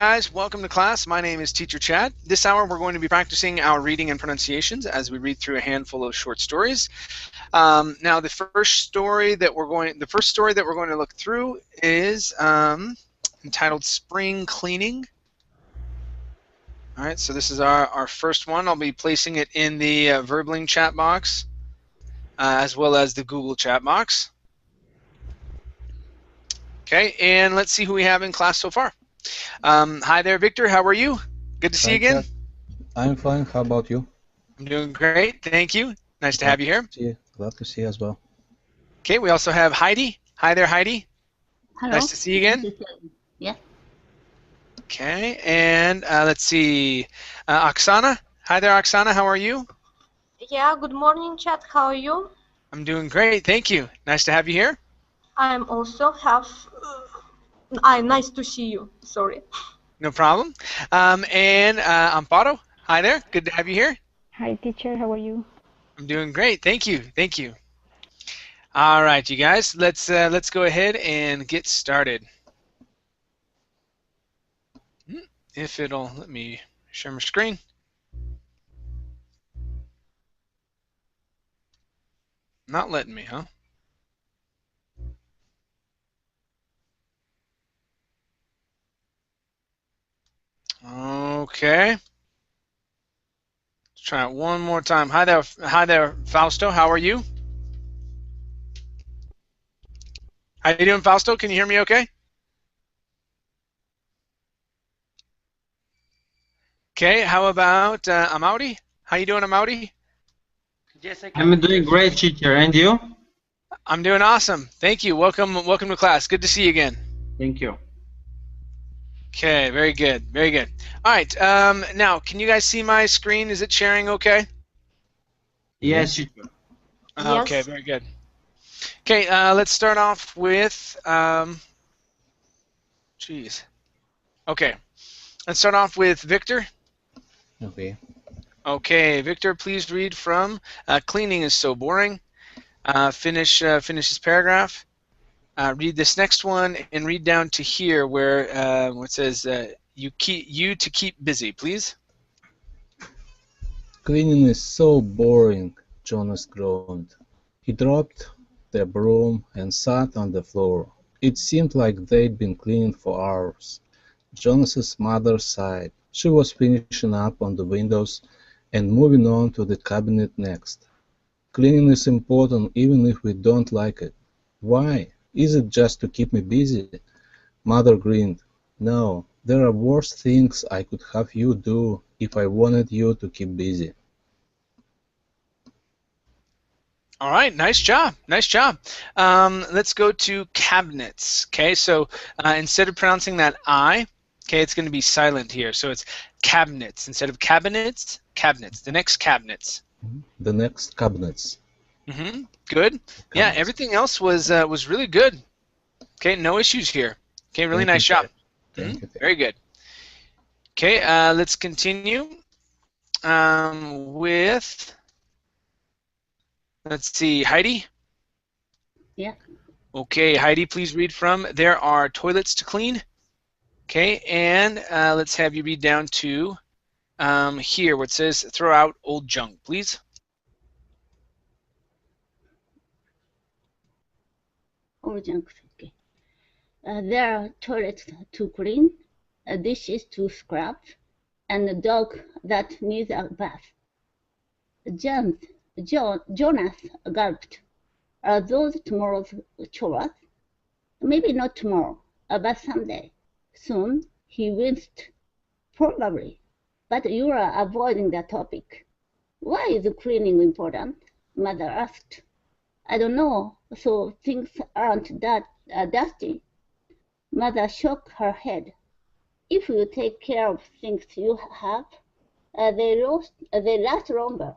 guys, welcome to class. My name is Teacher Chad. This hour we're going to be practicing our reading and pronunciations as we read through a handful of short stories. Now the first story that we're going to look through is entitled Spring Cleaning. All right, so this is our first one. I'll be placing it in the Verbling chat box as well as the Google chat box. Okay, and let's see who we have in class so far. Hi there, Victor. How are you? Good to see you again. Chad. I'm fine. How about you? I'm doing great. Thank you. Nice to have you here. Glad to see you as well. Okay, we also have Heidi. Hi there, Heidi. Hello. Nice to see you again. Yeah. Okay, and let's see. Oksana. Hi there, Oksana. How are you? Yeah, good morning, Chad. How are you? I'm doing great. Thank you. Nice to have you here. I'm also nice to see you. Sorry. No problem. And Amparo. Hi there. Good to have you here. Hi, teacher. How are you? I'm doing great. Thank you. Thank you. All right, you guys. Let's go ahead and get started. If it'll let me share my screen. Not letting me, huh? Okay. Let's try it one more time. Hi there, Fausto. How are you? How you doing, Fausto? Can you hear me okay? Okay, how about Amaudi? How you doing, Amaudi? Yes, I'm doing great, teacher. And you? I'm doing awesome. Thank you. Welcome to class. Good to see you again. Thank you. Okay, very good. Very good. All right, now, can you guys see my screen? Is it sharing okay? Yes, teacher. Okay, Yes. very good. Okay, let's start off with, Okay, let's start off with Victor. Okay. Okay, Victor, please read from Cleaning is So Boring. Finish this paragraph. Read this next one and read down to here where it says you to keep busy, please. Cleaning is so boring, Jonas groaned. He dropped the broom and sat on the floor. It seemed like they'd been cleaning for hours. Jonas's mother sighed. She was finishing up on the windows and moving on to the cabinet next. Cleaning is important even if we don't like it. Why? Is it just to keep me busy? Mother grinned. No, there are worse things I could have you do if I wanted you to keep busy. All right, nice job, nice job. Let's go to cabinets. Okay, so instead of pronouncing that I, okay, it's going to be silent here. So it's cabinets instead of cabinets. Cabinets. The next cabinets. The next cabinets. Good. Yeah, everything else was really good. Okay, no issues here. Okay, really nice job. Thank you. Very good. Okay, let's continue with. Let's see, Heidi. Yeah. Okay, Heidi, please read from There Are Toilets to Clean. Okay, and let's have you read down to here where it says Throw Out Old Junk, please. Old junk. Okay. There are toilets to clean, dishes to scrub, and a dog that needs a bath. Jonas gulped. Are those tomorrow's chores? Maybe not tomorrow, but someday. Soon, he winced. Probably. But you are avoiding the topic. Why is cleaning important? Mother asked. I don't know, so things aren't that dusty. Mother shook her head. If you take care of things you have, they last longer.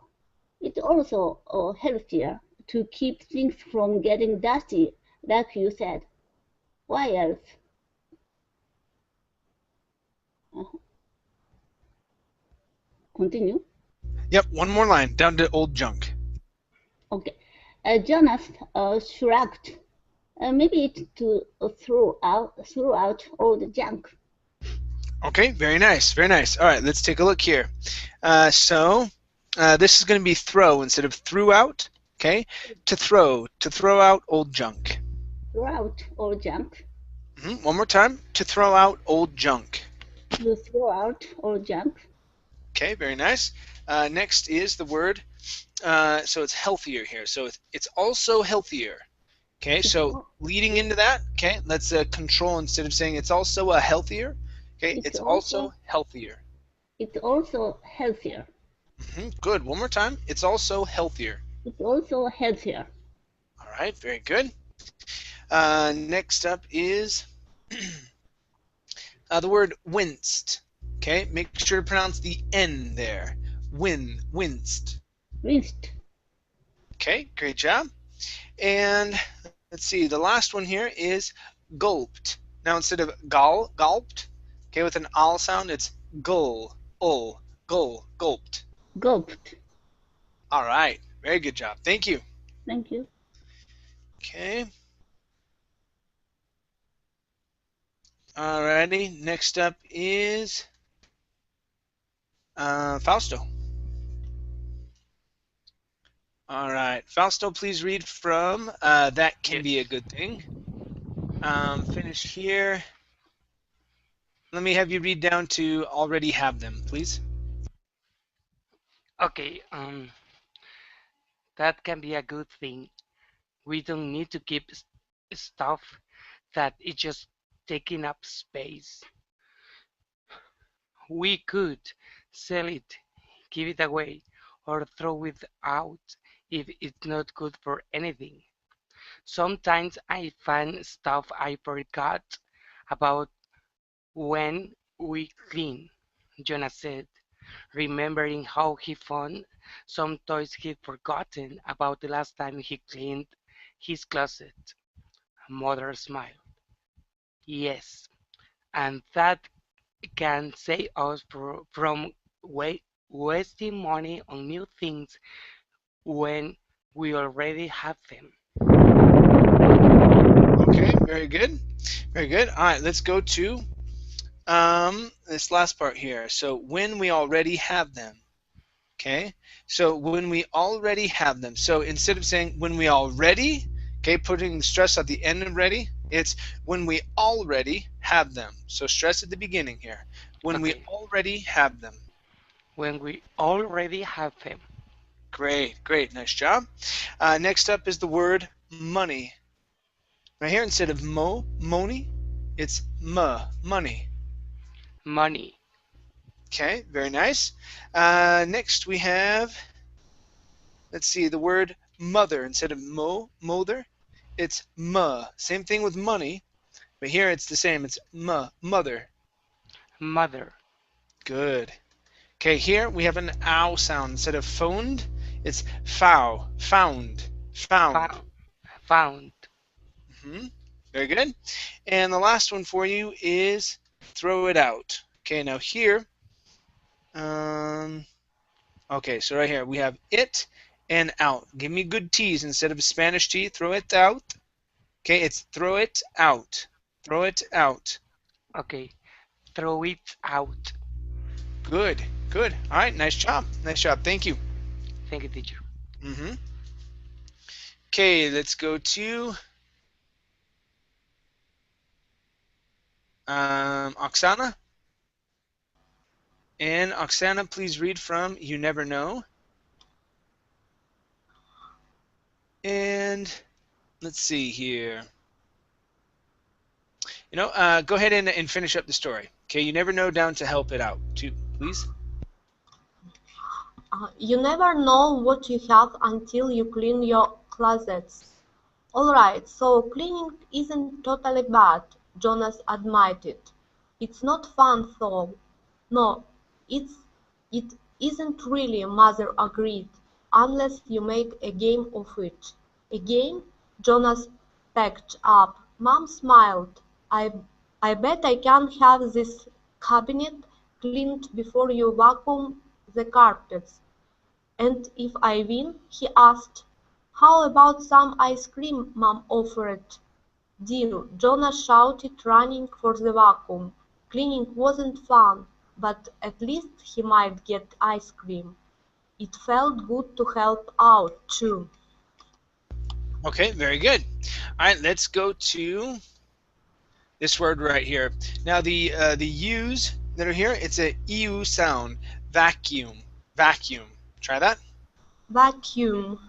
It's also healthier to keep things from getting dusty, like you said. Why else? Continue. Yep, one more line, down to old junk. Okay. Jonas shrugged. Maybe it's to throw out all the junk. Okay, very nice, very nice. All right, let's take a look here. This is going to be throw instead of threw out. Okay, to throw out old junk. Throw out old junk. One more time, to throw out old junk. You throw out old junk. Okay, very nice. Next is the word, so it's healthier here. So it's also healthier. Okay, so leading into that, okay, let's control instead of saying it's also a healthier. Okay, it's also healthier. It's also healthier. Good. One more time. It's also healthier. It's also healthier. All right, very good. Next up is the word winced. Okay, make sure to pronounce the N there. Winced. Winced. Okay, great job. And let's see, the last one here is gulped. Now instead of gulped, okay, with an al sound, it's gulped. Gulped. All right, very good job. Thank you. Thank you. Okay. Alrighty, next up is Fausto. All right, Fausto, please read from That Can Be a Good Thing. Finish here. Let me have you read down to Already Have Them, please. Okay, that can be a good thing. We don't need to keep stuff that is just taking up space. We could sell it, give it away, or throw it out if it's not good for anything. Sometimes I find stuff I forgot about when we clean, Jonas said, remembering how he found some toys he'd forgotten about the last time he cleaned his closet. Mother smiled. Yes, and that can save us from wasting money on new things when we already have them. Okay, very good. Very good. All right, let's go to this last part here. So when we already have them. Okay, so when we already have them. So instead of saying when we already, okay, putting the stress at the end of ready, it's when we already have them. So stress at the beginning here. When we already have them. When we already have them. Great, great, nice job. Next up is the word money. Right here, instead of money, it's money. Money. Okay, very nice. Next we have, let's see, the word mother. Instead of mother, it's Same thing with money, but here it's the same. It's mother. Mother. Good. Okay, here we have an ow sound. Instead of phoned, it's found. Found. Very good. And the last one for you is throw it out. Okay, now here, okay, so right here we have it and out. Give me good T's instead of a Spanish T. Throw it out. Okay, it's throw it out. Throw it out. Okay, throw it out. Good, good. All right, nice job. Nice job. Thank you. Thank you, teacher. Okay, let's go to Oksana. And Oksana, please read from You Never Know. And let's see here. Go ahead and finish up the story. Okay, you never know down to help it out, too, please. You never know what you have until you clean your closets. Alright, so cleaning isn't totally bad, Jonas admitted. It's not fun though. No, it isn't really, Mother agreed, unless you make a game of it. A game? Jonas perked up. Mom smiled. I bet I can have this cabinet cleaned before you vacuum the carpets. And if I win, he asked, how about some ice cream? Mom offered. Deal, Jonas shouted, running for the vacuum. Cleaning wasn't fun, but at least he might get ice cream. It felt good to help out, too. Okay, very good. All right, let's go to this word right here. Now the U's that are here, it's a EU sound. Vacuum. Vacuum. Try that. Vacuum,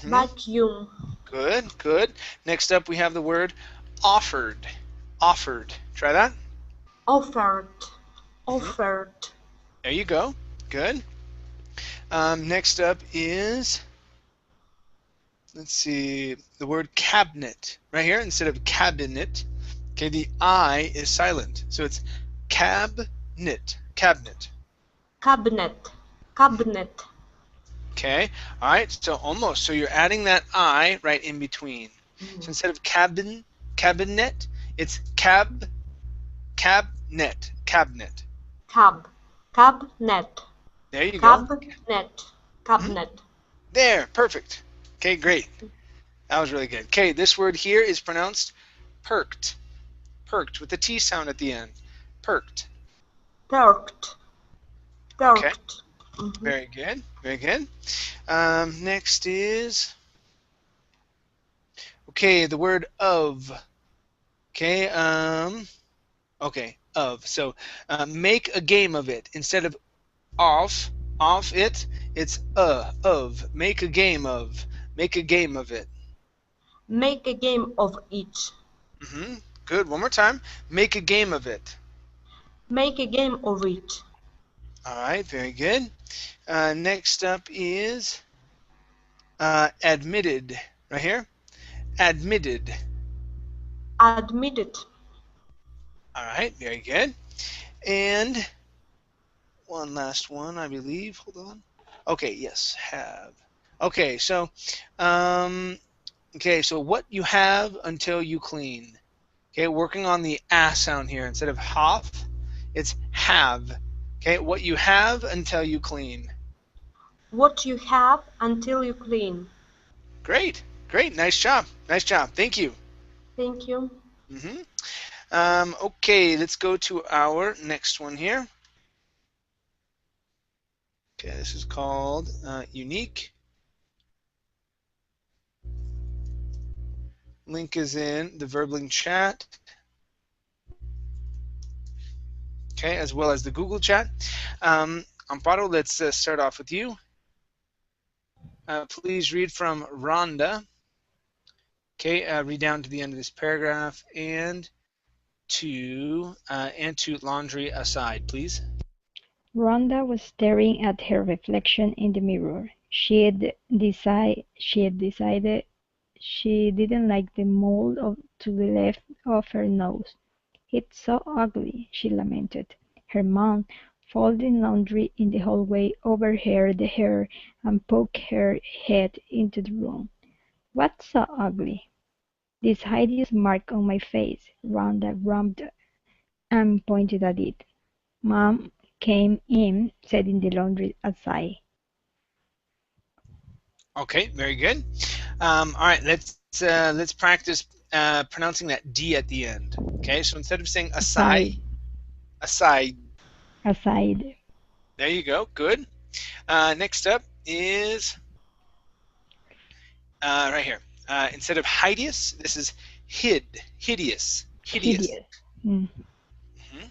Hmm. vacuum, Good, good. Next up we have the word offered. Offered. Try that. offered, Hmm. offered, There you go. Good. Next up is, let's see, the word cabinet. Right here, instead of cabinet, okay, the I is silent. So it's cabinet. Cabinet. cabinet, cabinet, Okay. All right. So almost. So you're adding that I right in between. So instead of cabinet, it's cabinet. Cabinet. cab, cabinet, There you go. cabinet, Mhm. cabinet, There. Perfect. Okay. Great. That was really good. Okay. This word here is pronounced perked. Perked with the T sound at the end. Perked. perked, Okay. perked. Mhm. Very good. Very good. Next is, okay, the word of. Okay. Okay. Of. So make a game of it. Instead of off it, it's of. Make a game of. Make a game of it. Make a game of it. Hmm. Good. One more time. Make a game of it. Make a game of it. All right. Very good. Next up is admitted. Right here. Admitted. Admit it. All right. Very good. And one last one, I believe. Hold on. Okay. Yes. Have. Okay. So what you have until you clean. Okay, working on the sound here. Instead of have, it's have. Okay, what you have until you clean. What you have until you clean. Great, great, nice job, nice job. Thank you. Thank you. Hmm. Okay, let's go to our next one here. Okay, this is called unique. Link is in the Verbling chat. Okay, as well as the Google chat. Amparo, let's start off with you. Please read from Rhonda. Okay, read down to the end of this paragraph and to laundry aside, please. Rhonda was staring at her reflection in the mirror. She had decided she didn't like the mold to the left of her nose. "It's so ugly," she lamented. Her mom, folding laundry in the hallway, overheard her and poked her head into the room. "What's so ugly?" "This hideous mark on my face." Rhonda groaned and pointed at it. Mom came in, setting the laundry aside. Okay, very good. All right, let's practice pronouncing that D at the end. Okay, so instead of saying aside, Aside. aside. Aside. There you go. Good. Next up is right here. Instead of hideous, this is hideous, hideous. Hideous. Mm. Hmm.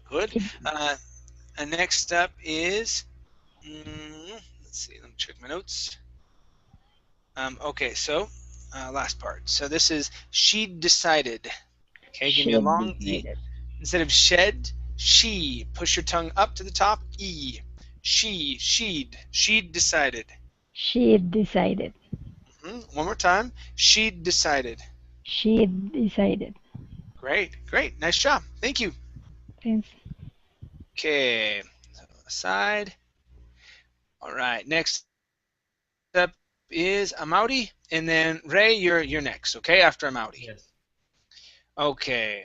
Good. Next up is, let's see, let me check my notes. Okay, so last part. So this is she decided. Okay, give me a She long E. decided. Instead of shed, she. Push your tongue up to the top, E. She'd decided. She decided. One more time. She'd decided. She decided. Great, great. Nice job. Thank you. Thanks. Okay, so aside. All right, next up is Amaury, and then Ray, you're next, okay, after Amaury. Yes. Okay.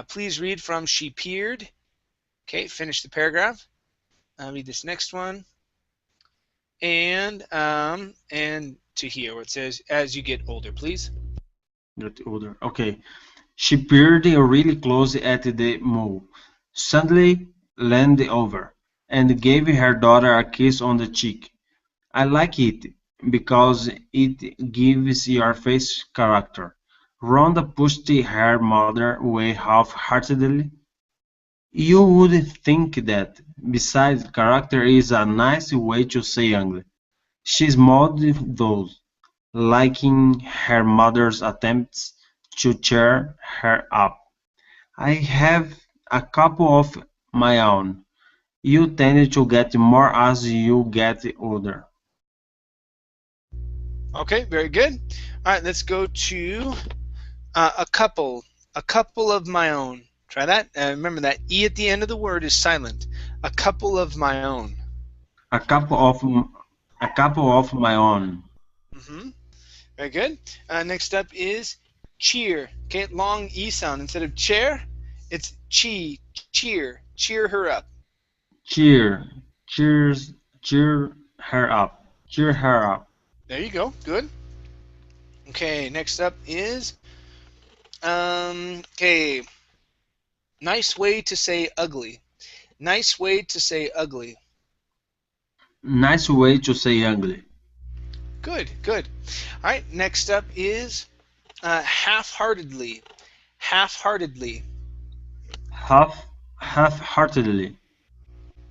Please read from she peered. Okay, finish the paragraph. Read this next one. And to here where it says, as you get older, please. Get older. Okay. She peered really close at the mole, suddenly leaned over, and gave her daughter a kiss on the cheek. I like it because it gives your face character. Rhonda pushed her mother away half-heartedly. You would think that. Besides, character is a nice way to say ugly. She smiled though, liking her mother's attempts to cheer her up. I have a couple of my own. You tend to get more as you get older. Okay, very good. All right, let's go to a couple. A couple of my own. Try that. Remember that E at the end of the word is silent. A couple of my own. A couple of a couple of my own. Mm-hmm. Very good. Next up is cheer. Okay, long E sound. Instead of chair, it's cheer. Cheer her up. Cheer, cheers, cheer her up, cheer her up. There you go. Good. Okay, next up is okay. Nice way to say ugly. Nice way to say ugly. Nice way to say ugly. Good, good. All right, next up is half-heartedly. Half-heartedly. Half-heartedly.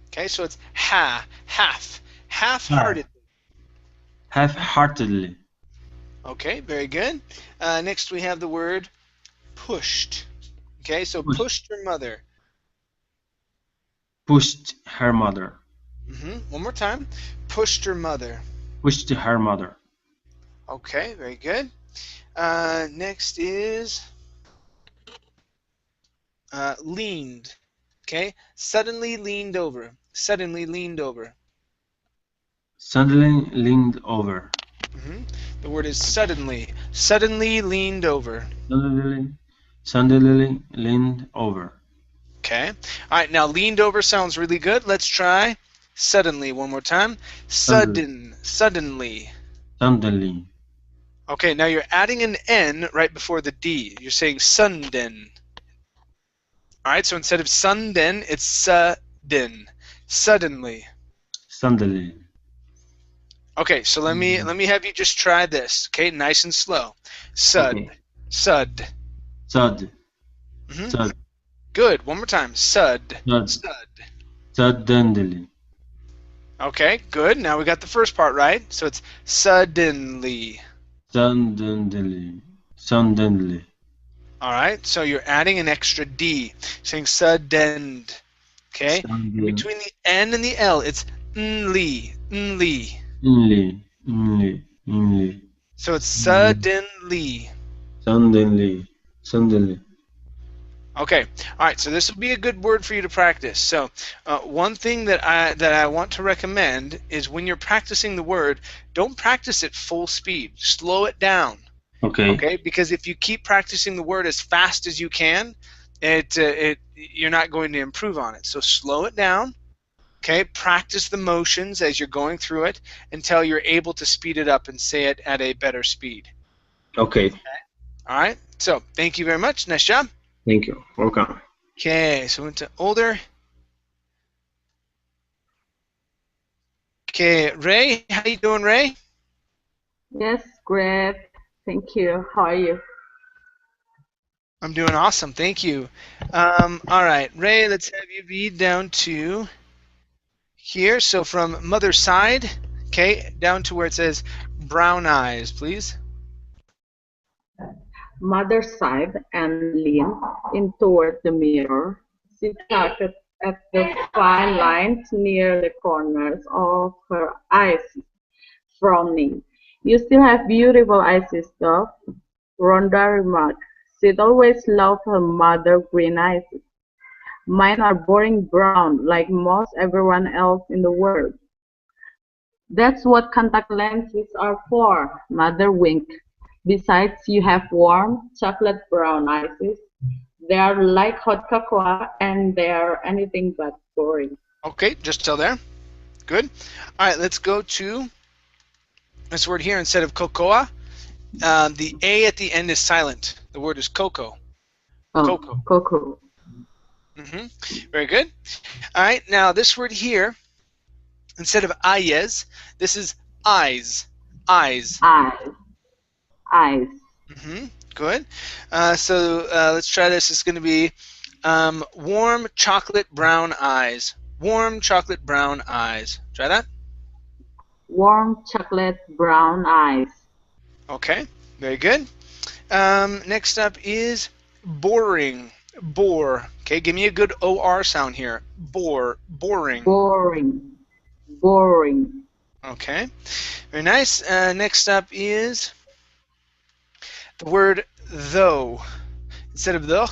Okay, so it's half, Half, half-hearted. half-heartedly. Okay, very good. Next we have the word pushed. Okay, so pushed your mother. Pushed her mother. One more time. Pushed her mother. Pushed her mother. Okay, very good. Next is leaned. Okay, suddenly leaned over. Suddenly leaned over. Suddenly leaned over. The word is suddenly. Suddenly leaned over. Suddenly leaned over. Okay. All right, now leaned over sounds really good. Let's try suddenly one more time. Suddenly. Suddenly. Okay, now you're adding an N right before the D. You're saying sudden. All right, so instead of sudden, it's sudden. Suddenly. Suddenly. Okay, so let me have you just try this. Okay, nice and slow. Sud. Okay. Sud. Sud. Sud. Good. One more time. Sud. Sud. Suddenly. Okay, good. Now we got the first part right. So it's suddenly. Suddenly. Suddenly. All right, so you're adding an extra D, saying sudden. Okay, in between the N and the L, it's nly. So it's suddenly. Suddenly. Okay, all right. So this will be a good word for you to practice. So one thing that I want to recommend is when you're practicing the word, don't practice at full speed. Slow it down. Okay. Because if you keep practicing the word as fast as you can, you're not going to improve on it. So slow it down. Okay. Practice the motions as you're going through it until you're able to speed it up and say it at a better speed. Okay. All right. So thank you very much. Nice job. Thank you. Welcome. Okay. So into older. Okay, Ray, how you doing, Ray? Yes, great. Thank you. How are you? I'm doing awesome. Thank you. All right, Ray, let's have you read down to here. So from mother's side, okay, down to where it says brown eyes, please. Mother's side and leaned in toward the mirror. She started at the fine lines near the corners of her eyes, frowning. You still have beautiful eyes, sister, Rhonda remarked. She'd always loved her mother's green eyes. Mine are boring brown, like most everyone else in the world. That's what contact lenses are for, Mother winked. Besides, you have warm, chocolate brown eyes. They are like hot cocoa, and they are anything but boring. Okay, just till there. Good. All right, let's go to this word here. Instead of cocoa, the A at the end is silent. The word is cocoa. Cocoa. Cocoa. Very good. All right, now this word here, instead of ayes, this is eyes. Eyes. Eyes. Eyes. Good. So let's try this. It's going to be warm chocolate brown eyes. Warm chocolate brown eyes. Try that. Warm chocolate brown eyes. Okay, very good. Next up is boring. Bore. Okay, give me a good OR sound here. Bore. Boring. Boring. Boring. Okay, very nice. Next up is the word though. Instead of though,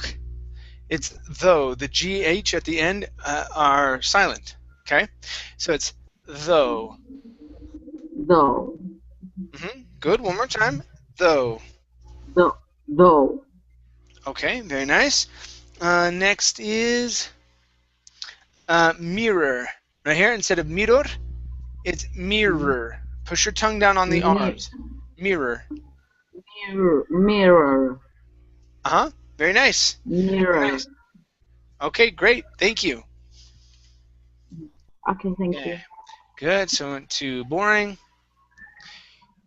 it's though. The GH at the end are silent. Okay, so it's though. Though. Good. One more time. Though. Though. Okay, very nice. Next is mirror. Right here, instead of mirror, it's mirror. Push your tongue down on the R's. Mirror. Mirror. Very nice. Mirror. Very nice. Okay, great. Thank you. Okay, thank you. Good. So went to boring.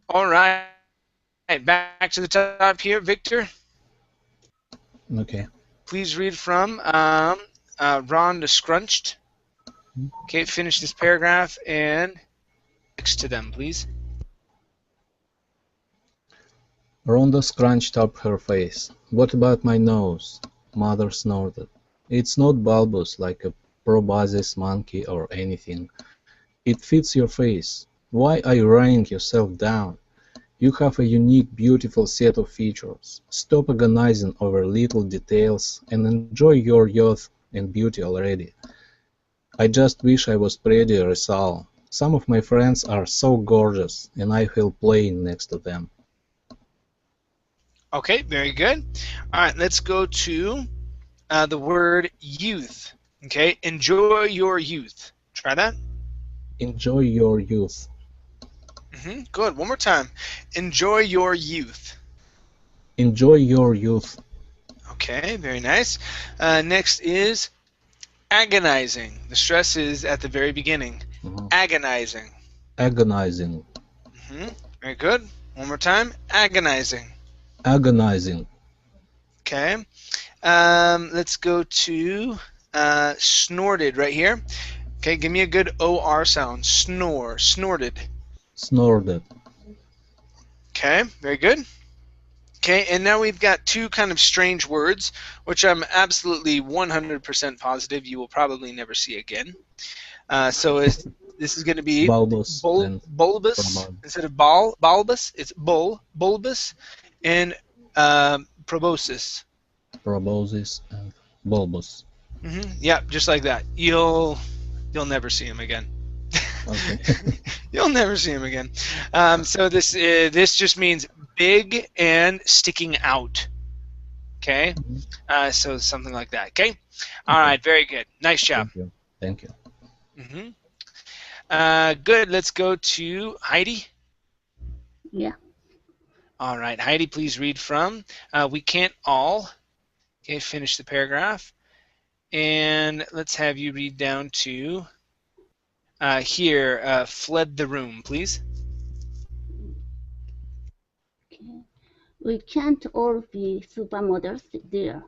All right. Back to the top here, Victor. Okay. Please read from Ron to Scrunched. Okay, finish this paragraph and next to them, please. Rhonda scrunched up her face. What about my nose? Mother snorted. It's not bulbous like a proboscis monkey or anything. It fits your face. Why are you running yourself down? You have a unique, beautiful set of features. Stop agonizing over little details and enjoy your youth and beauty already. I just wish I was pretty Rizal. Some of my friends are so gorgeous, and I feel plain next to them. Okay, very good. All right, let's go to the word youth. Okay, enjoy your youth. Try that. Enjoy your youth. Good. One more time. Enjoy your youth. Enjoy your youth. Okay, very nice. Next is agonizing. The stress is at the very beginning. Agonizing. Agonizing. Very good. One more time. Agonizing. Agonizing. Okay. Let's go to snorted right here. Okay, give me a good OR sound. Snore. Snorted. Snorted. Okay, very good. Okay, and now we've got two kind of strange words, which I'm absolutely 100% positive you will probably never see again. So this is going to be bulbous. Bulbous. Instead of bulbous, it's bulbous, and proboscis. Proboscis and bulbous. Yeah, just like that. You'll never see him again. Okay. You'll never see him again. So this just means big and sticking out. Okay. So something like that. Okay. All right. Very good. Nice job. Thank you. Good. Let's go to Heidi. Yeah. All right, Heidi. Please read from "We Can't All." Okay. Finish the paragraph, and let's have you read down to. Here, fled the room, please. Okay. We can't all be supermodels, dear.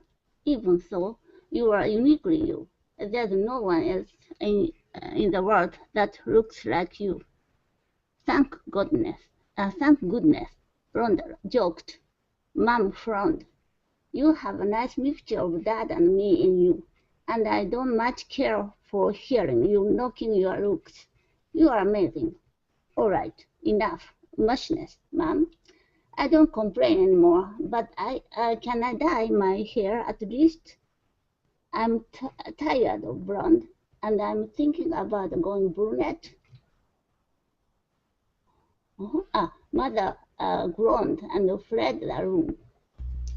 Even so, you are uniquely you. There's no one else in the world that looks like you. Thank goodness. Rhonda joked. Mom frowned. You have a nice mixture of Dad and me in you, and I don't much care for hearing you knocking your looks. You are amazing. All right, enough mushness, Mom. I don't complain anymore, but can I dye my hair at least? I'm tired of blonde, and I'm thinking about going brunette. Mother groaned and fled the room.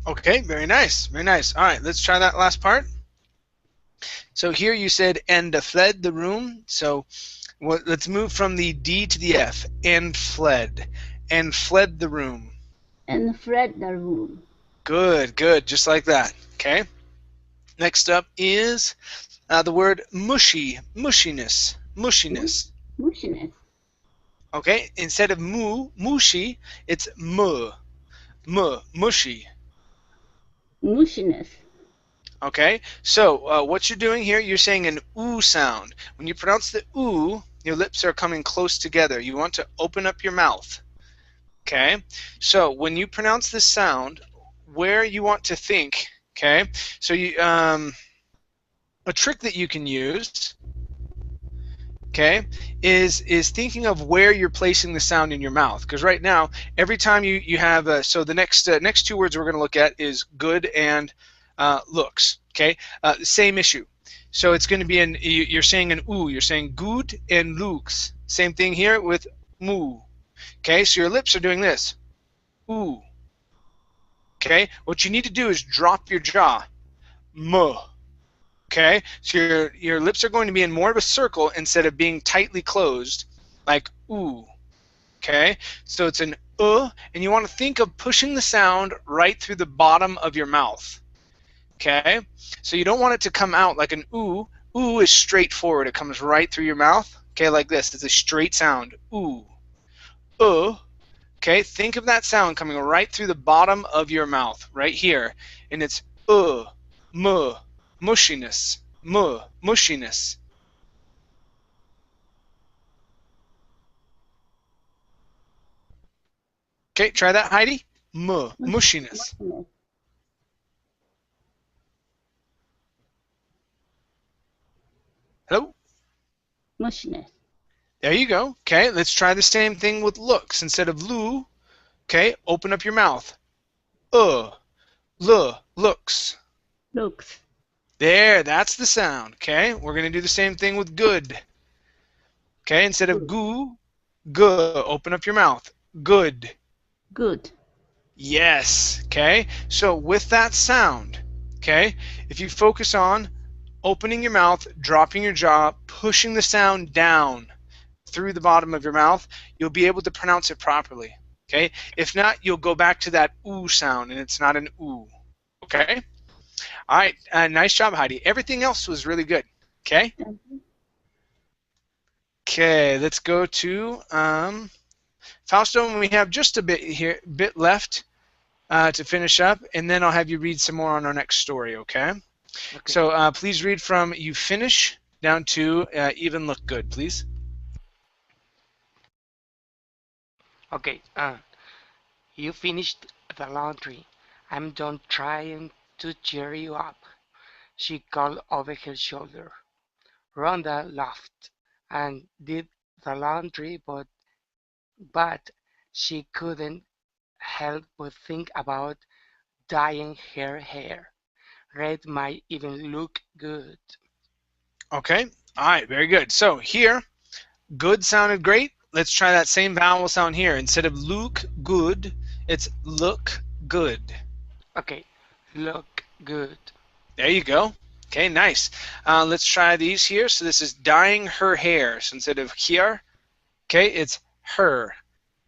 Okay, very nice, very nice. All right, let's try that last part. So here you said and fled the room. So let's move from the D to the F. And fled the room. And fled the room. Good, good, just like that. Okay. Next up is the word mushy, mushiness, mushiness. Mushiness. Okay, instead of mushy, it's mushy. Mushiness. Okay, so what you're doing here, you're saying an oo sound. When you pronounce the oo, your lips are coming close together. You want to open up your mouth. Okay, so when you pronounce this sound, where you want to think, okay, so you a trick that you can use, okay, is thinking of where you're placing the sound in your mouth. Because right now, every time you have so the next two words we're going to look at is good and looks. Okay, same issue. So it's going to be you're saying an oo. You're saying good and looks. Same thing here with moo. Okay, so your lips are doing this. Ooh. Okay, what you need to do is drop your jaw. Muh. Okay, so your lips are going to be in more of a circle instead of being tightly closed, like ooh. Okay, so it's an and you want to think of pushing the sound right through the bottom of your mouth. Okay, so you don't want it to come out like an ooh. Ooh is straightforward. It comes right through your mouth. Okay, like this. It's a straight sound. Ooh. Okay, think of that sound coming right through the bottom of your mouth, right here, and it's mushiness, mushiness. Okay, try that, Heidi. Mushiness. Mushiness. Hello? Mushiness. There you go. Okay, let's try the same thing with looks. Instead of loo, okay, open up your mouth. Looks. Looks. There, that's the sound. Okay, we're going to do the same thing with good. Okay, instead of goo, open up your mouth. Good. Good. Yes. Okay, so with that sound, okay, if you focus on opening your mouth, dropping your jaw, pushing the sound down through the bottom of your mouth, you'll be able to pronounce it properly. Okay, if not, you'll go back to that oo sound, and it's not an oo. Okay. All right. Nice job, Heidi. Everything else was really good. Okay. Okay. Let's go to Fausto, and we have just a bit left to finish up, and then I'll have you read some more on our next story. Okay. So please read from you finish down to even look good, please. Okay, you finished the laundry. I'm done trying to cheer you up, she called over her shoulder. Rhonda laughed and did the laundry, but she couldn't help but think about dyeing her hair. Red might even look good. Okay. All right. Very good. So here, good sounded great. Let's try that same vowel sound here. Instead of look good, it's look good. Okay, look good. There you go. Okay, nice. Let's try these here. So this is dyeing her hair. So instead of here, okay, it's her.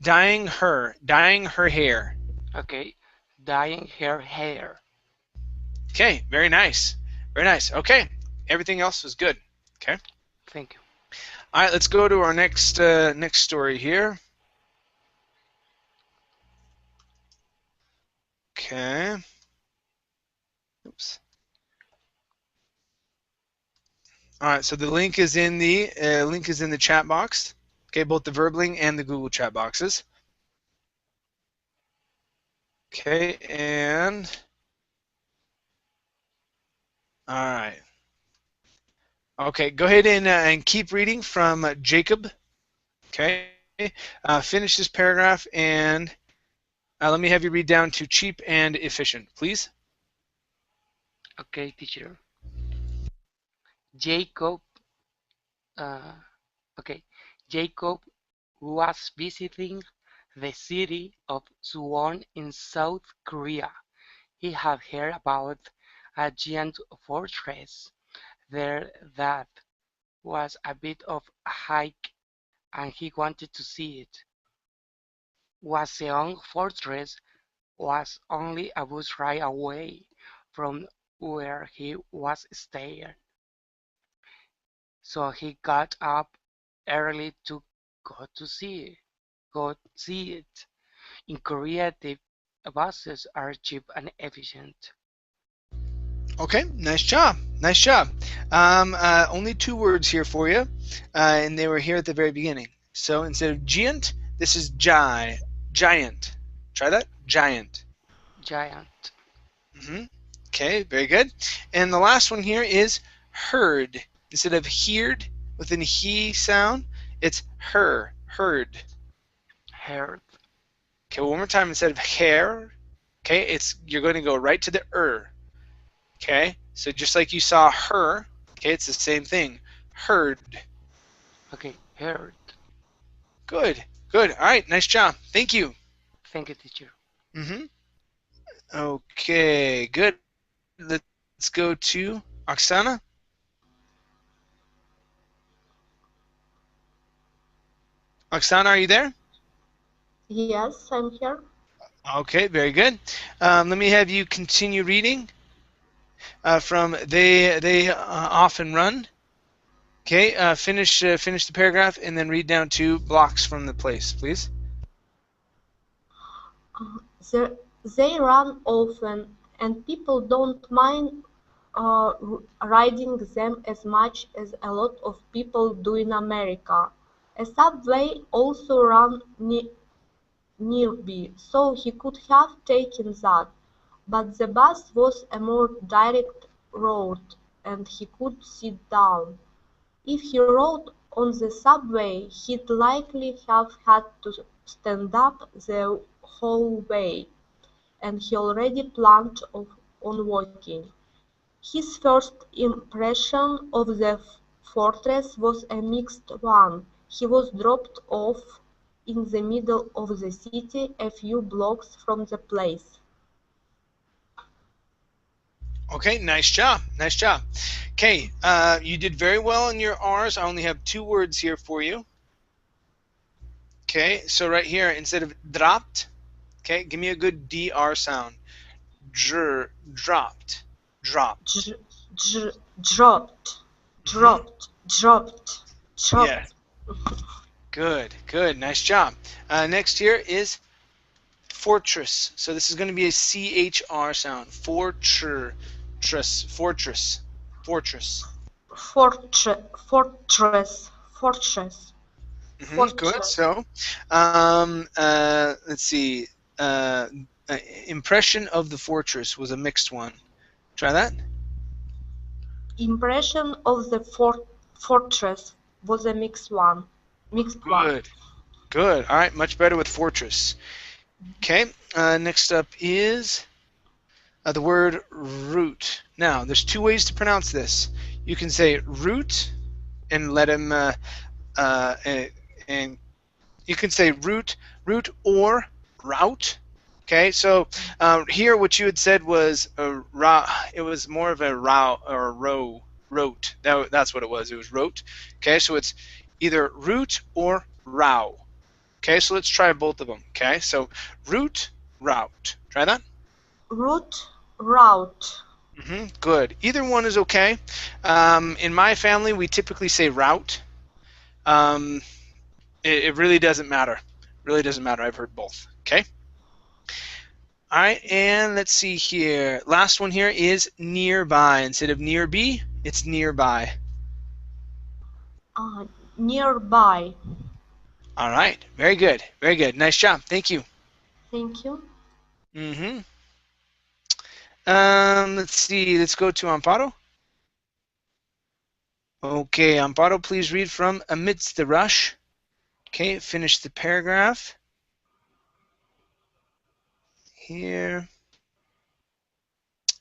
Dyeing her hair. Okay, dyeing her hair. Okay, very nice. Very nice. Okay, everything else was good. Okay. Thank you. All right, let's go to our next story here. Okay. Oops. All right, so the link is in the chat box. Okay, both the Verbling and the Google chat boxes. Okay, and all right. Okay, go ahead and keep reading from Jacob. Okay, finish this paragraph and let me have you read down to cheap and efficient, please. Okay, teacher. Jacob, uh, okay, Jacob was visiting the city of Suwon in South Korea. He had heard about a giant fortress there that was a bit of a hike and he wanted to see it. Waseong Fortress was only a bus ride away from where he was staying. So he got up early to go see it. In Korea, the buses are cheap and efficient. Okay, nice job. Nice job. Only two words here for you, and they were here at the very beginning. So instead of giant, this is giant. Try that, giant. Giant. Okay, very good. And the last one here is heard. Instead of heard with an he sound, it's heard. Heard. Okay, one more time. Instead of hair, okay, you're going to go right to the Okay, so just like you saw her, okay, it's the same thing. Heard. Okay, heard. Good, good. All right, nice job. Thank you. Thank you, teacher. Okay, good. Let's go to Oksana. Oksana, are you there? Yes, I'm here. Okay, very good. Let me have you continue reading from they often run. Okay, finish the paragraph and then read down 2 blocks from the place, please. They run often, and people don't mind riding them as much as a lot of people do in America. A subway also ran nearby, so he could have taken that, but the bus was a more direct route, and he could sit down. If he rode on the subway, he'd likely have had to stand up the whole way, and he already planned on walking. His first impression of the fortress was a mixed one. He was dropped off in the middle of the city, a few blocks from the place. Okay, nice job. Nice job. Okay, you did very well in your R's. I only have 2 words here for you. Okay, so right here, instead of dropped, okay, give me a good DR sound. Dropped. Dropped. Dropped. Yeah. Good, good. Nice job. Next here is fortress. So this is going to be a CHR sound. Fortress. Fortress. Good. So, let's see. Impression of the fortress was a mixed one. Try that. Impression of the fortress was a mixed one. Good. Good. All right. Much better with fortress. Okay. Next up is the word root. Now, there's 2 ways to pronounce this. You can say root and let him, and you can say root or route. Okay, so here what you had said was it was more of a rote. That's what it was. It was rote. Okay, so it's either root or row. Okay, so let's try both of them. Okay, so root, route. Try that. Route, route. Good. Either one is okay. In my family, we typically say route. It really doesn't matter. Really doesn't matter. I've heard both. Okay. All right, and let's see here. Last one here is nearby. Instead of nearby, it's nearby. Nearby. All right, very good. Very good. Nice job. Thank you. Thank you. Let's see. Let's go to Amparo. Okay, Amparo, please read from Amidst the Rush. Okay, finish the paragraph. Here.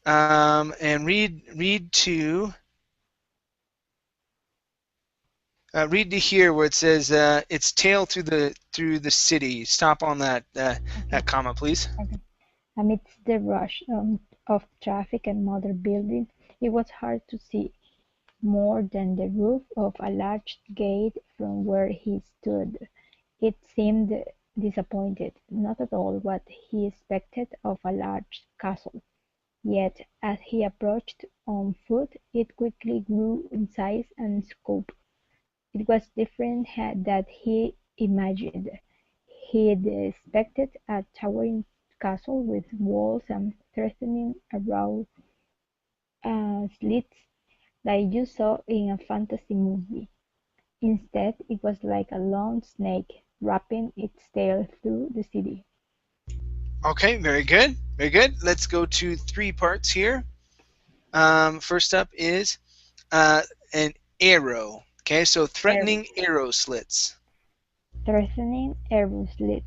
And read to here where it says its tail through the city. Stop on that comma, please. Okay. Amidst the rush of traffic and modern buildings, it was hard to see more than the roof of a large gate from where he stood. It seemed disappointed, not at all what he expected of a large castle. Yet, as he approached on foot, it quickly grew in size and scope. It was different than he imagined. He'd expected a towering castle with walls and threatening around slits like you saw in a fantasy movie. Instead, it was like a long snake wrapping its tail through the city. Okay, very good. Very good. Let's go to 3 parts here. First up is an arrow. Okay, so threatening arrow slits. Threatening arrow slits.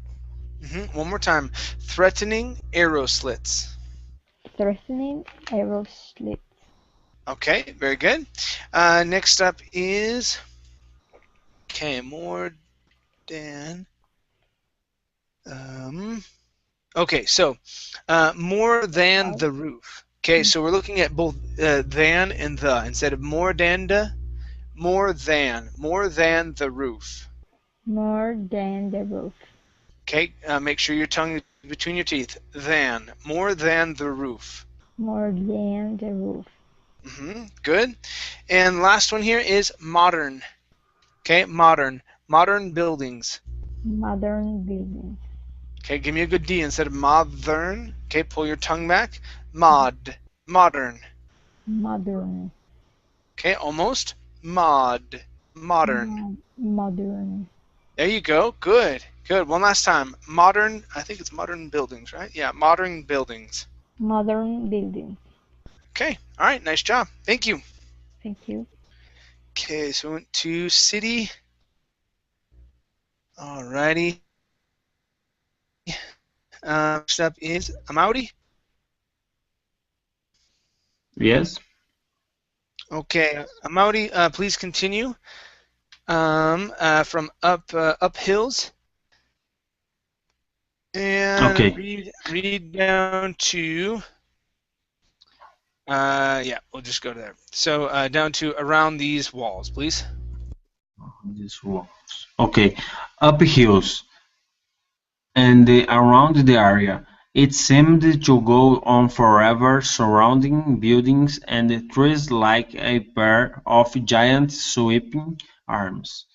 One more time. Threatening arrow slits. Threatening arrow slits. Okay, very good. Next up is, okay, more than, okay, so more than the roof. Okay, so we're looking at both than and the. Instead of more than the, more than the roof. More than the roof. Okay, make sure your tongue is between your teeth. More than the roof. More than the roof. Good. And last one here is modern. Okay, modern buildings. Modern buildings. Okay, give me a good D instead of modern. Okay, pull your tongue back. Modern. Modern. Okay, almost. Modern. Modern. There you go. Good. One last time. Modern. I think it's modern buildings, right? Yeah, modern buildings. Modern buildings. Okay. All right. Nice job. Thank you. Thank you. Okay, so we went to city. Alrighty. Next up is Amaudi. Yes. Okay, Amaudi, please continue from up hills and Okay. read down to yeah, we'll just go to there. So down to around these walls, please. These walls. Okay. Up hills and around the area. It seemed to go on forever, surrounding buildings and trees like a pair of giant sweeping arms.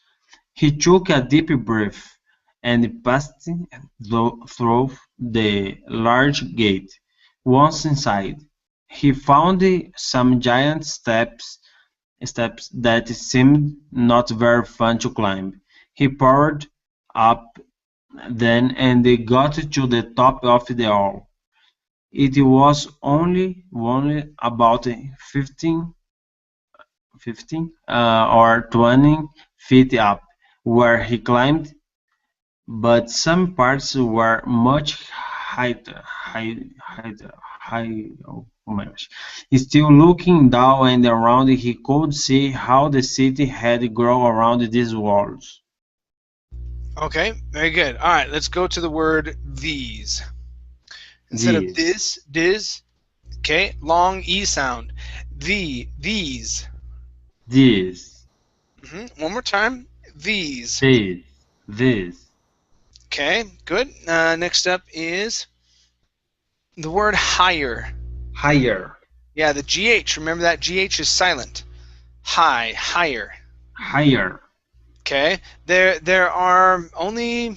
He took a deep breath and passed through the large gate. Once inside, he found some giant steps that seemed not very fun to climb. He powered up then and got to the top of the hall. It was only about 15 or 20 feet up, where he climbed, but some parts were much oh my gosh. Still looking down and around, he could see how the city had grown around these walls. Okay, very good. All right, let's go to the word these. Instead of this, dis. Okay, long E sound. These. One more time. These. This. Okay, good. Next up is the word higher. Higher. Yeah, the GH. Remember that GH is silent. Higher. Higher. Okay. There are only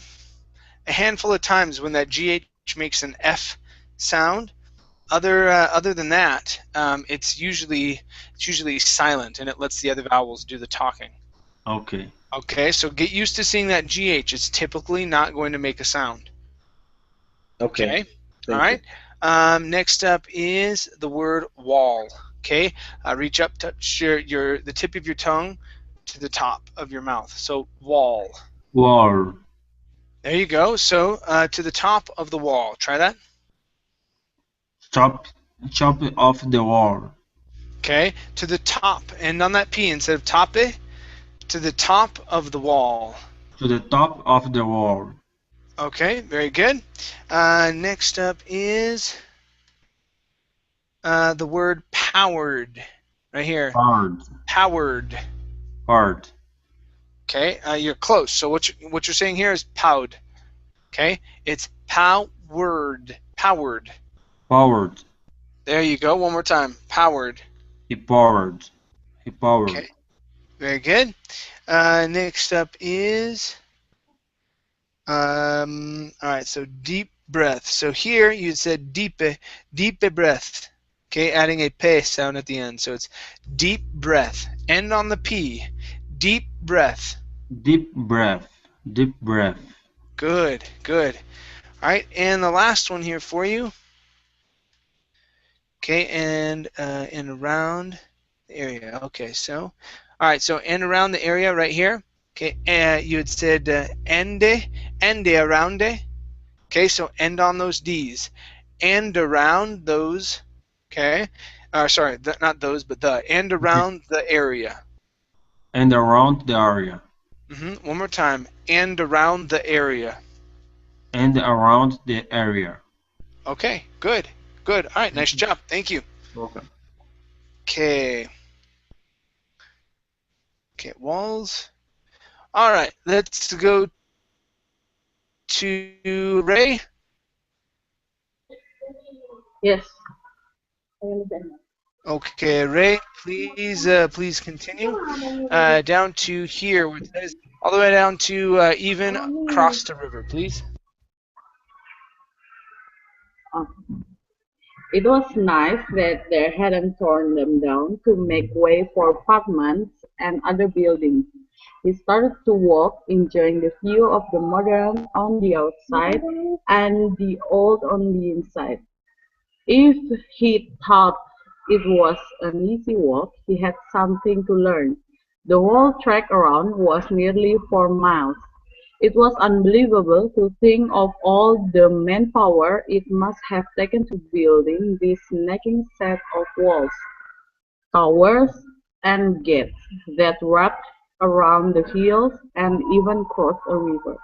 a handful of times when that GH makes an F sound. Other than that, it's usually silent, and it lets the other vowels do the talking. Okay. Okay, so get used to seeing that GH. It's typically not going to make a sound. Okay. All right. Next up is the word wall. Okay. Reach up, touch the tip of your tongue to the top of your mouth. So wall. Wall. There you go. So to the top of the wall. Try that. Chop off the wall. Okay. To the top, and on that P instead of tope, to the top of the wall. To the top of the wall. Okay. Very good. Next up is the word powered. Right here. Powered. Okay, you're close. So what you're saying here is powed. Okay, it's powered. There you go. One more time. Powered. He powered. He powered. Okay. Very good. Next up is all right. So deep breath. So here you said deep breath. Okay, adding a p sound at the end. So it's deep breath. End on the p. Deep breath. Deep breath. Deep breath. Good, good. All right, and the last one here for you. Okay, and around the area. Okay, so, all right, so and around the area right here. Okay, you had said ende around. Okay, so end on those D's. And around those, okay? Sorry, not those, but the. And around the area. And around the area. One more time. And around the area. And around the area. Okay, good, good. All right, nice job. Thank you. Okay. Okay. Okay, walls. All right, let's go to Ray. Yes. Okay, Ray, please continue down to here, where it says all the way down to even across the river, please. It was nice that they hadn't torn them down to make way for apartments and other buildings. He started to walk, enjoying the view of the modern on the outside and the old on the inside. If he thought it was an easy walk, he had something to learn. The whole trek around was nearly 4 miles. It was unbelievable to think of all the manpower it must have taken to building this snaking set of walls, towers, and gates that wrapped around the hills and even crossed a river.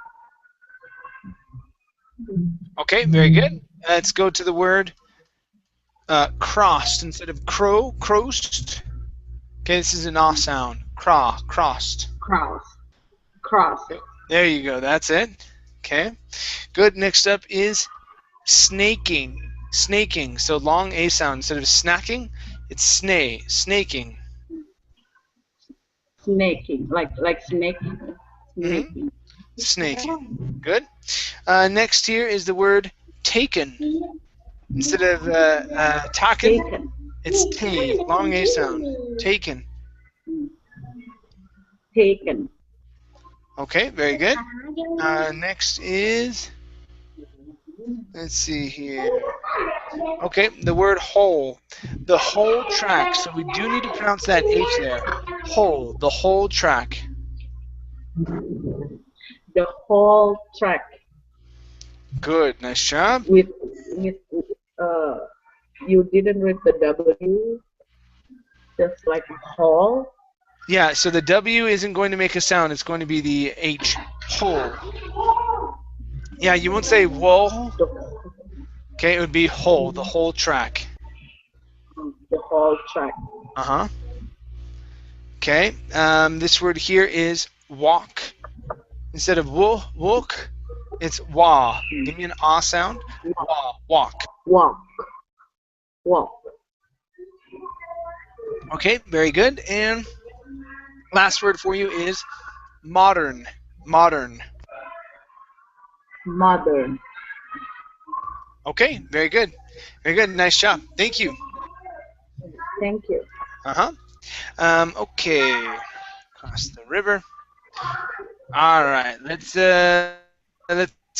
Okay, very good. Let's go to the word crossed instead of crossed. Okay, this is an ah sound. Crossed. Cross. There you go. That's it. Okay, good. Next up is snaking. Snaking. So long a sound instead of snacking. It's snaking. Snaking, like snake. Mm-hmm. Snaking. Good. Next here is the word taken. Instead of taken, it's T. Long A sound. Taken. Taken. Okay, very good. Next is, let's see here. Okay, the word whole. The whole track. So we do need to pronounce that H there. Whole. The whole track. The whole track. Good. Nice job. With you didn't read the W, just like whole. Yeah, so the W isn't going to make a sound. It's going to be the H. Whole. Yeah, you won't say whoa. Okay, it would be whole, the whole track. The whole track. Uh-huh. Okay, this word here is walk. Instead of walk, it's wah. Give me an ah sound. Wah, walk. Walk. Okay, very good. And last word for you is modern. Modern. Okay, very good. Very good. Nice job. Thank you. Thank you. Uh-huh. Okay. Across the river. All right. Let's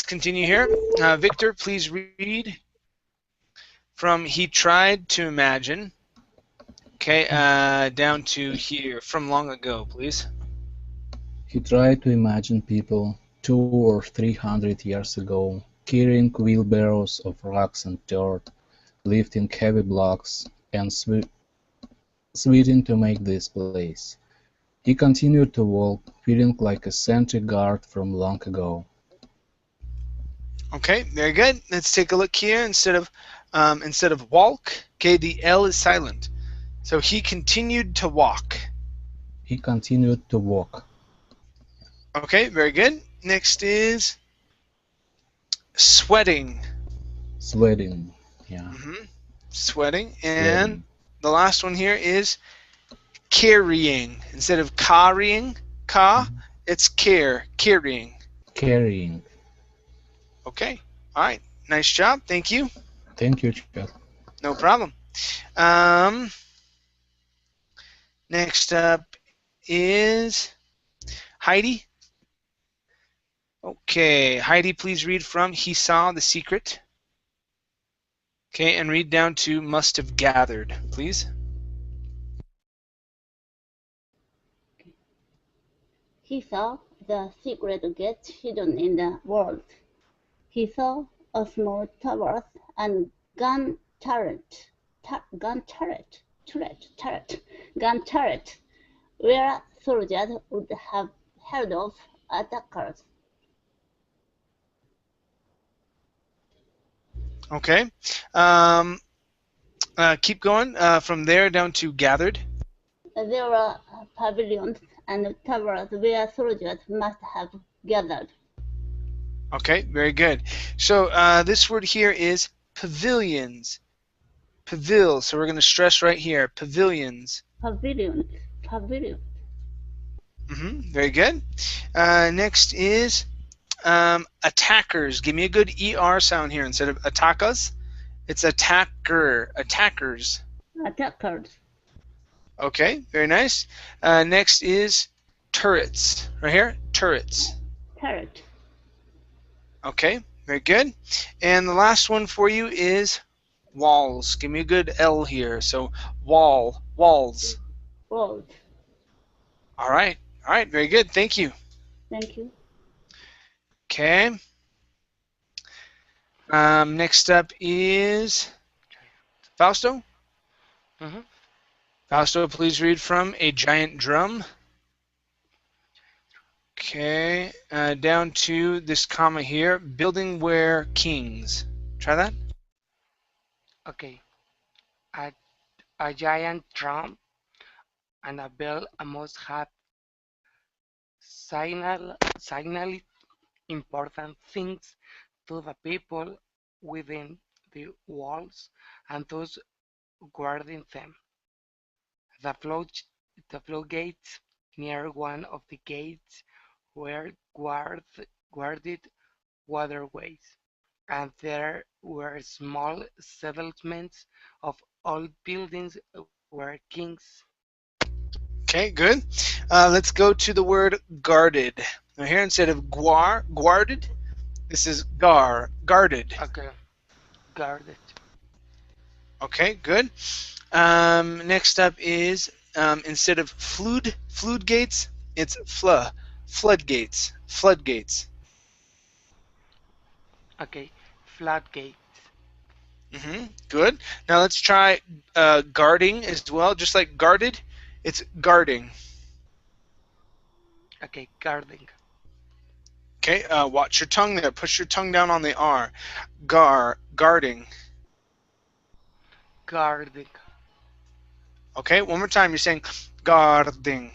continue here. Victor, please read from he tried to imagine. Okay, down to here, from long ago, please. He tried to imagine people 200 or 300 years ago carrying wheelbarrows of rocks and dirt, lifting heavy blocks, and sweating to make this place. He continued to walk, feeling like a sentry guard from long ago. Okay, very good. Let's take a look here. Instead of walk, okay, the L is silent. So he continued to walk. He continued to walk. Okay, very good. Next is sweating. Sweating, yeah. Mm-hmm. Sweating. And Sweating. the last one here is carrying. Instead of carrying, it's carrying. Carrying. Okay. All right. Nice job. Thank you. Thank you, Chad. No problem. Um, next up is Heidi. Okay, Heidi, please read from He Saw the Secret. Okay, and read down to must have gathered, please. He saw the secret gate hidden in the world. He saw a small tower and gun turret, where soldiers would have held off attackers. Okay. Keep going from there down to gathered. There were pavilions and towers where soldiers must have gathered. Okay, very good. So this word here is pavilions. Pavil. So we're going to stress right here. Pavilions. Pavilion. Very good. Next is attackers. Give me a good ER sound here instead of attackers. It's attacker. Attackers. Attackers. Okay, very nice. Next is turrets. Right here, turrets. Turret. Okay, very good. And the last one for you is walls. Give me a good L here. So walls. Walls. All right, very good. Thank you. Thank you. Okay. Next up is Fausto. Mhm. Fausto, please read from A Giant Drum. Okay, down to this comma here, building where kings. Try that. Okay. A, a giant drum and a bell must have signal important things to the people within the walls and those guarding them. The floodgates near one of the gates were guarded waterways, and there were small settlements of old buildings where kings. Okay, good. Let's go to the word guarded. Now here instead of guarded, this is guarded. Okay, guarded. Okay, good. Next up is instead of floodgates, it's floodgates. Okay, floodgates. Good. Now let's try guarding as well. Just like guarded, it's guarding. Okay, guarding. Okay. Watch your tongue there. Push your tongue down on the R. Guarding. Guarding. Okay. One more time. You're saying guarding.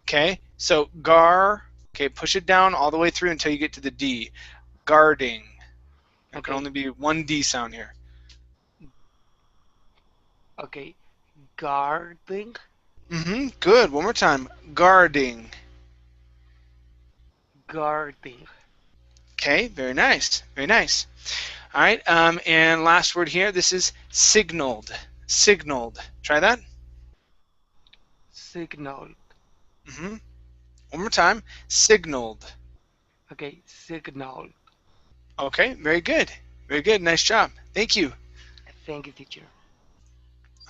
Okay. So Okay. Push it down all the way through until you get to the D. Guarding. There can only be one D sound here. Okay, guarding. Good. One more time. Guarding. Guarding. Okay. Very nice. Very nice. All right. And last word here. This is signaled. Signaled. Try that. Signaled. One more time. Signaled. Okay, signaled. Okay. Very good. Very good. Nice job. Thank you. Thank you, teacher.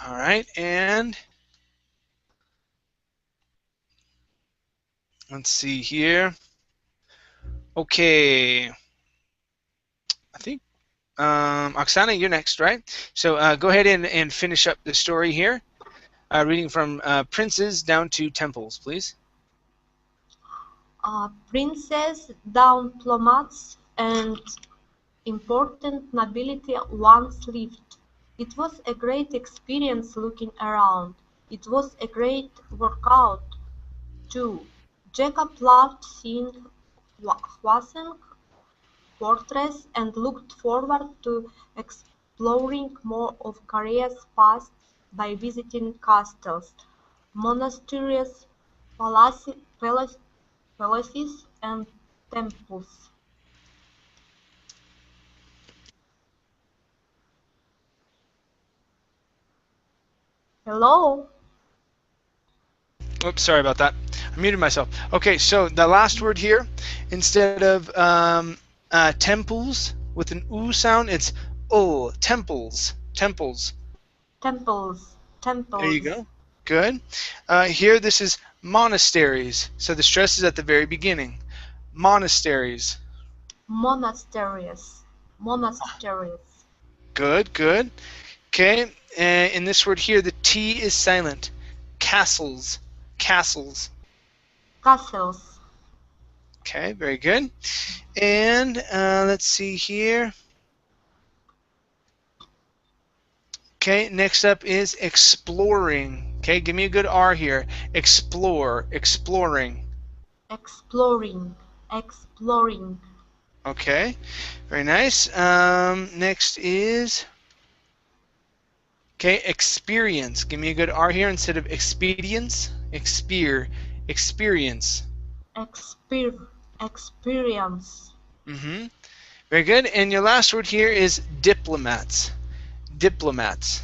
All right. And let's see here. Okay. I think Oksana, you're next, right? So go ahead and finish up the story here, reading from princes down to temples, please. Princes, diplomats, and important nobility once lived. It was a great experience looking around. It was a great workout, too. Jacob loved seeing Hwaseng's fortress and looked forward to exploring more of Korea's past by visiting castles, monasteries, palaces, and temples. Hello? Oops, sorry about that. I muted myself. Okay, so the last word here, instead of temples with an oo sound, it's temples, temples. Temples. There you Temples. go. Good. Here, this is monasteries. So the stress is at the very beginning. Monasteries. Monasteries. Monasteries. Good, good. Okay, in this word here, the T is silent. Castles, castles. Castles. Okay, very good. And let's see here. Okay, next up is exploring. Okay, give me a good R here. Explore, exploring. Exploring. Exploring. Okay, very nice. Next is, okay, experience. Give me a good R here instead of expedience. Experience. Experience. Mm-hmm. Very good. And your last word here is diplomats. Diplomats.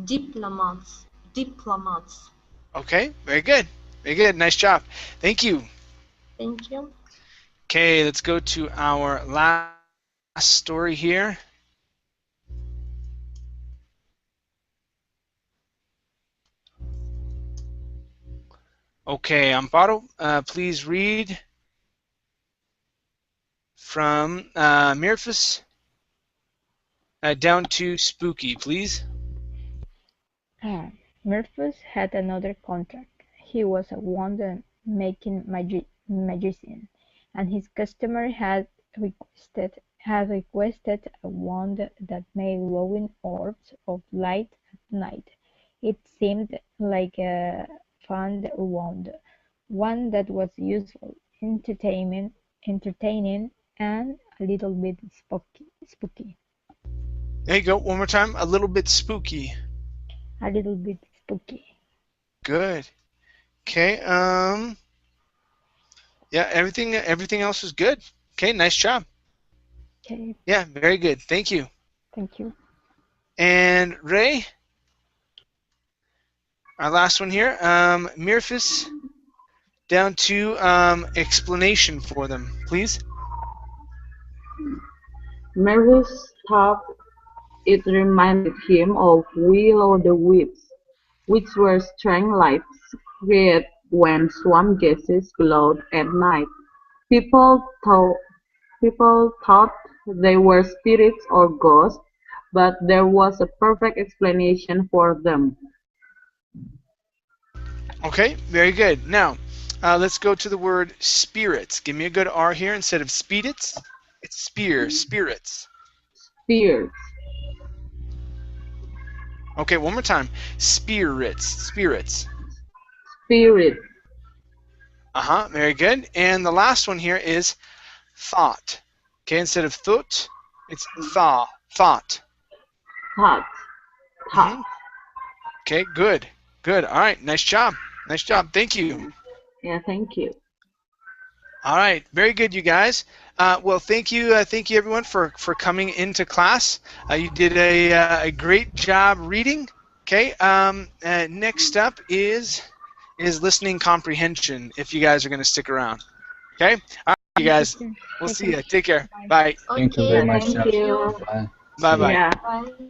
Diplomats. Diplomats. Okay, very good. Very good. Nice job. Thank you. Thank you. Okay, let's go to our last story here. Okay, Amparo, please read from Mirfus down to Spooky, please. Murphys had another contract. He was a wonder-making magician, and his customer had requested a wand that made glowing orbs of light at night. It seemed like a fun wand, one that was useful, entertaining, and a little bit spooky. There you go. One more time. A little bit spooky. A little bit spooky. Good. Okay. Yeah. Everything else was good. Okay. Nice job. Okay, Yeah. Very good. Thank you. thank you. And Ray, our last one here. Mirfus down to explanation for them, please. Marius thought it reminded him of will-o'-the-wisps, which were strange lights created when swamp gases glowed at night. People thought people thought they were spirits or ghosts, but there was a perfect explanation for them. Okay. Very good. Now, let's go to the word spirits. Give me a good R here instead of speedits. It's spirits. Spirits, Okay, one more time. Spirits. spirit, Very good. And the last one here is thought. Okay, instead of thought, it's thought. thought, thought. Mhm. Okay, good. All right, nice job. Thank you. Yeah, thank you. All right, very good, you guys. Well, thank you everyone for coming into class. You did a great job reading. Okay. Next up is listening comprehension. If you guys are going to stick around. Okay. All right, you guys. We'll see you. Take care. Bye. Thank you Okay, very much, Thank Jeff. you. Bye. Bye. See you. Yeah. bye.